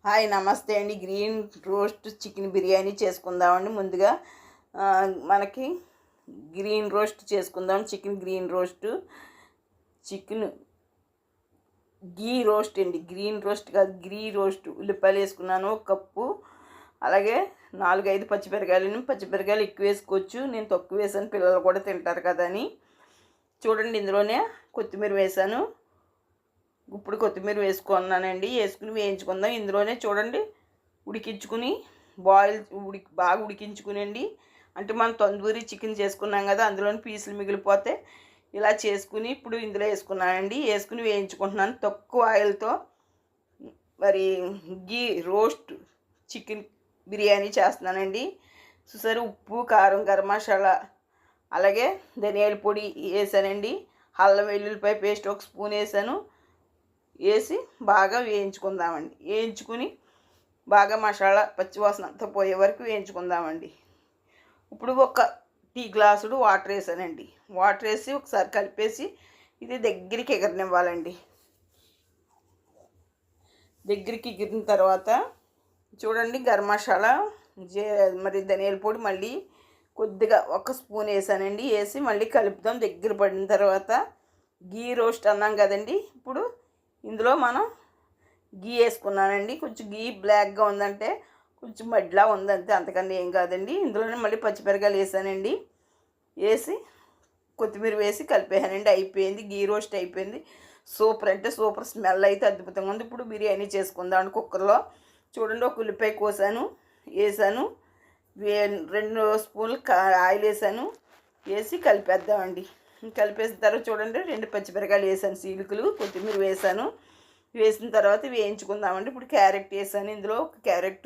Hi నమస్తే అండి. Green roast chicken biryani చేసుకుందామండి. ముందుగా మనకి గ్రీన్ రోస్ట్ చేసుకుందాం. చికెన్ గ్రీన్ రోస్ట్, చికెన్ గీ రోస్ట్ అండి. గ్రీన్ రోస్ట్ కాదు, గీ రోస్ట్. ఉల్లిపాయలు వేసుకున్నాను 1 కప్పు. అలాగే 4-5 పచ్చిమిరకాయలు ఎక్కువ వేసుకోవచ్చు. నేను తక్కువ వేసాను, పిల్లలు కూడా తింటారు కదా అని. చూడండి, ఇందులోనే కొత్తిమీర వేసాను. ఇప్పుడు కొత్తిమీర వేసుకున్నానండి. వేసుకుని వేయించుకుందాం. ఇందులోనే చూడండి ఉడికించుకుని బాగా ఉడికించుకునండి. అంటే మనం తందూరి చికెన్ చేసుకున్నాం కదా, అందులోని పీసులు మిగిలిపోతే ఇలా చేసుకుని ఇప్పుడు ఇందులో వేసుకున్నానండి. వేసుకుని వేయించుకుంటున్నాను తక్కువ ఆయిల్తో. మరి గీ రోస్ట్ చికెన్ బిర్యానీ చేస్తున్నానండి. చూసారు, ఉప్పు, కారం, గరం మసాలా, అలాగే ధనియాల పొడి వేసానండి. అల్లం వెల్లుల్లిపాయ పేస్ట్ 1 స్పూన్ వేసాను. వేసి బాగా వేయించుకుందామండి. వేయించుకుని బాగా మసాలా పచ్చివాసన అంతా పోయే వరకు వేయించుకుందామండి. ఇప్పుడు 1 టీ గ్లాసుడు వాటర్ వేసానండి. వాటర్ వేసి ఒకసారి కలిపేసి ఇది దగ్గరికి ఎగరనివ్వాలండి. దగ్గరికి ఎగిరిన తర్వాత చూడండి, గరం మసాలా మరి ధనియాల పొడి మళ్ళీ కొద్దిగా 1 స్పూన్ వేసానండి. వేసి మళ్ళీ కలుపుదాం. దగ్గర పడిన తర్వాత గీ రోస్ట్ అన్నాం కదండి, ఇప్పుడు ఇందులో మనం గీ వేసుకున్నానండి. కొంచెం గీ బ్లాక్గా ఉందంటే కొంచెం మడ్లా ఉందంటే, అంతకన్నా ఏం కాదండి. ఇందులోనే మళ్ళీ పచ్చిమిరకాయలు వేసానండి. వేసి కొత్తిమీర వేసి కలిపేసానండి. అయిపోయింది, గీ రోస్ట్ అయిపోయింది. సూపర్ అంటే సూపర్. స్మెల్ అయితే అద్భుతంగా ఉంది. ఇప్పుడు బిర్యానీ చేసుకుందామండి. కుక్కర్లో చూడండి, 1 ఉల్లిపాయ కోసాను, వేసాను. 2 స్పూన్లు ఆయిల్ వేసాను. వేసి కలిపేద్దామండి. కలిపేసిన తర్వాత చూడండి, 2 పచ్చిమిరకాయలు వేసాను, చీలికలు, కొత్తిమీర వేసాను. వేసిన తర్వాత వేయించుకుందామండి. ఇప్పుడు క్యారెట్ వేసాను. ఇందులో 1 క్యారెట్,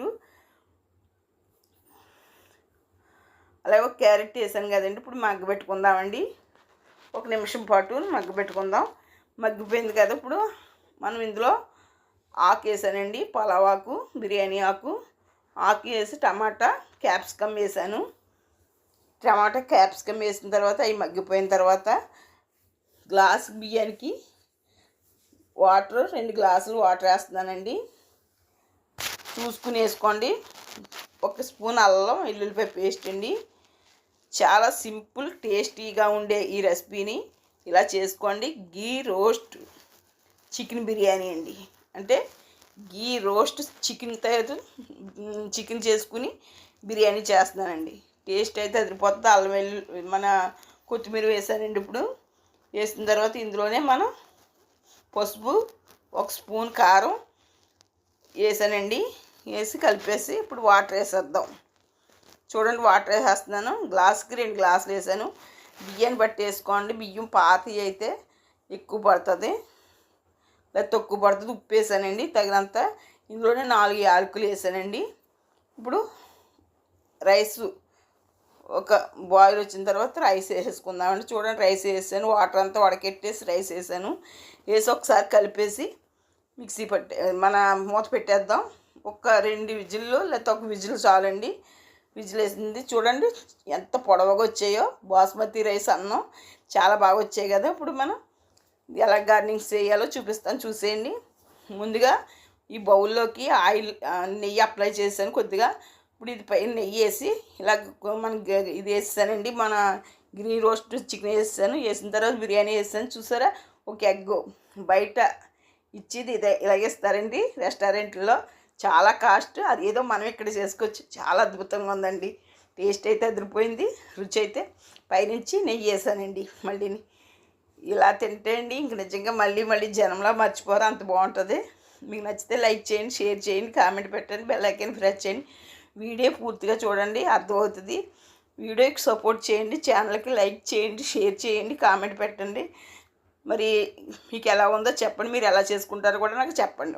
అలాగే 1 క్యారెట్ వేసాను కదండి. ఇప్పుడు మగ్గబెట్టుకుందామండి. 1 నిమిషం పాటు మగ్గబెట్టుకుందాం. మగ్గిపోయింది కదా, ఇప్పుడు మనం ఇందులో ఆకు వేసానండి. పలావాకు, బిర్యానీ ఆకు వేసి టమాటా, క్యాప్సికమ్ వేసాను. టమాటా, క్యాప్సికమ్ వేసిన తర్వాత అవి మగ్గిపోయిన తర్వాత గ్లాసు బియ్యానికి 2 గ్లాసులు వాటర్ వేస్తున్నానండి. చూసుకుని వేసుకోండి. 1 స్పూన్ అల్లం వెల్లుల్లిపాయ పేస్ట్ అండి. చాలా సింపుల్, టేస్టీగా ఉండే ఈ రెసిపీని ఇలా చేసుకోండి. గీ రోస్ట్ చికెన్ బిర్యానీ అండి. అంటే గీ రోస్ట్ చికెన్ చేసుకుని బిర్యానీ చేస్తున్నానండి. టేస్ట్ అయితే అదిరిపోతుంది. అల్లం వెల్లుల్లి మన కొత్తిమీర వేసానండి. ఇప్పుడు వేసిన తర్వాత ఇందులోనే మనం పసుపు, 1 స్పూన్ కారం వేసానండి. వేసి కలిపేసి ఇప్పుడు వాటర్ వేసేద్దాం. చూడండి, వాటర్ వేసేస్తున్నాను. గ్లాసుకి 2 గ్లాసులు వేసాను. బియ్యాన్ని బట్టి వేసుకోండి. బియ్యం పాతి అయితే ఎక్కువ పడుతుంది, లేదా తక్కువ పడుతుంది. ఉప్పు వేసానండి తగినంత. ఇందులోనే 4 యాలకులు వేసానండి. ఇప్పుడు రైస్ ఒక బాయిల్ వచ్చిన తర్వాత రైస్ వేసేసుకుందామండి. చూడండి, రైస్ వేసాను. వాటర్ అంతా వడకెట్టేసి రైస్ వేసాను. వేసి ఒకసారి కలిపేసి మిక్సీ మన మూత పెట్టేద్దాం. 2 విజిల్లు లేకపోతే 1 విజిల్ చాలండి. విజిల్ వేసింది. చూడండి ఎంత పొడవుగా వచ్చాయో. బాస్మతి రైస్ అన్నం చాలా బాగా వచ్చాయి కదా. ఇప్పుడు మనం ఎలా గార్నింగ్ చేయాలో చూపిస్తాను, చూసేయండి. ముందుగా ఈ బౌల్లోకి నెయ్యి అప్లై చేశాను కొద్దిగా. ఇప్పుడు ఇది పైన నెయ్యి వేసి ఇలా మనకి ఇది వేసానండి. మన గ్రీన్ రోస్ట్ చికెన్ వేసాను. వేసిన తర్వాత బిర్యానీ వేసాను. చూసారా, 1 ఎగ్ బయట ఇచ్చేది ఇదే ఇలాగేస్తారండి రెస్టారెంట్లో. చాలా కాస్ట్. అది ఏదో మనం ఇక్కడ చేసుకోవచ్చు. చాలా అద్భుతంగా ఉందండి. టేస్ట్ అయితే అదిరిపోయింది. రుచి అయితే పైనుంచి నెయ్యి వేసానండి. మళ్ళీ ఇలా తింటే అండి ఇంక నిజంగా మళ్ళీ జనంలా మర్చిపోరు, అంత బాగుంటుంది. మీకు నచ్చితే లైక్ చేయండి, షేర్ చేయండి, కామెంట్ పెట్టండి, బెల్ ఐకాన్ ప్రెస్ చేయండి. వీడియో పూర్తిగా చూడండి, అర్థమవుతుంది. వీడియోకి సపోర్ట్ చేయండి. ఛానల్కి లైక్ చేయండి, షేర్ చేయండి, కామెంట్ పెట్టండి. మరి మీకు ఎలా ఉందో చెప్పండి. మీరు ఎలా చేసుకుంటారో కూడా నాకు చెప్పండి.